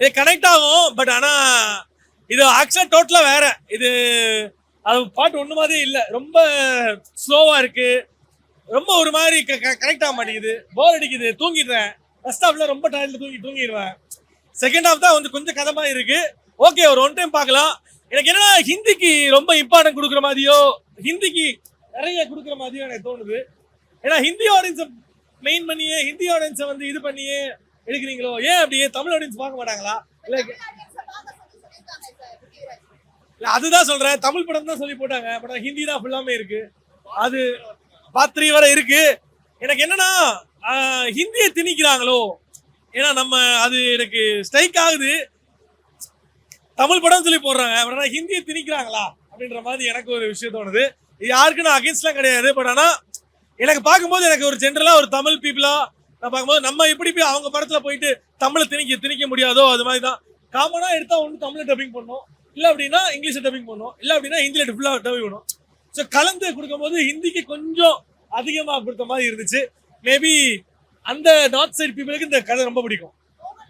இது கனெக்ட் ஆகும். பட் ஆனா இது ஆக்சுவலா டோட்டலா வேற. இது அது பாட்டு ஒண்ணு மாதிரி இல்ல. ரொம்ப ஸ்லோவா இருக்கு. ரொம்ப ஒரு மாதிரி கனெக்ட் ஆக மாட்டேங்குது. போர் அடிக்குது. தூங்கிடுறேன். ஃபர்ஸ்ட் ஹாஃப்ல ரொம்ப டயர்ட்ல தூங்கிடுவேன். செகண்ட் ஹாஃப் தான் வந்து கொஞ்சம் கதை மாதிரி இருக்கு. ஓகே, ஒரு ஒன் டைம் பார்க்கலாம். எனக்கு என்னன்னா ஹிந்திக்கு ரொம்ப இம்பார்ட்டன்ட் கொடுக்குற மாதிரியோ, ஹிந்திக்கு நிறைய கொடுக்குற மாதிரியோ எனக்கு தோணுது. ஏன்னா ஹிந்தி ஆடியன்ஸை மெயின் பண்ணியே, ஹிந்தி ஆடியன்ஸை வந்து இது பண்ணியே எடுக்கிறீங்களோ? ஏன் அப்படியே தமிழ் ஆடியன்ஸ் பார்க்க மாட்டாங்களா? இல்ல அதுதான் சொல்றேன். தமிழ் படம் தான் சொல்லி போட்டாங்க. பட் ஹிந்தி தான் ஃபுல்லாமே இருக்கு. அது பாத்ரி வர இருக்கு. எனக்கு என்னன்னா ஹிந்தியை திணிக்கிறாங்களோ? ஏன்னா நம்ம அது எனக்கு ஸ்ட்ரைக் ஆகுது. தமிழ் படம் சொல்லி போடுறாங்க, பட் ஆனால் ஹிந்தியை திணிக்கிறாங்களா அப்படின்ற மாதிரி எனக்கு ஒரு விஷயம் தோணுது. யாருக்கு நான் அகேன்ஸ்ட்லாம் கிடையாது. பட் ஆனால் எனக்கு பார்க்கும்போது எனக்கு ஒரு ஜென்ரலா ஒரு தமிழ் பீப்புளா நான் பார்க்கும்போது நம்ம எப்படி போய் அவங்க படத்துல போயிட்டு தமிழை திணிக்க முடியாதோ அது மாதிரி தான். காமனா எடுத்தா ஒன்று தமிழை டப்பிங் பண்ணணும், இல்லை அப்படின்னா இங்கிலீஷை டப்பிங் பண்ணணும், இல்லை அப்படின்னா ஹிந்தியில் ஃபுல்லாக டப்பிங் பண்ணணும். ஸோ கலந்து கொடுக்கும்போது ஹிந்திக்கு கொஞ்சம் அதிகமாக கொடுத்த மாதிரி இருந்துச்சு. மேபி அந்த நார்த் சைடு பீப்புளுக்கு இந்த கதை ரொம்ப பிடிக்கும்.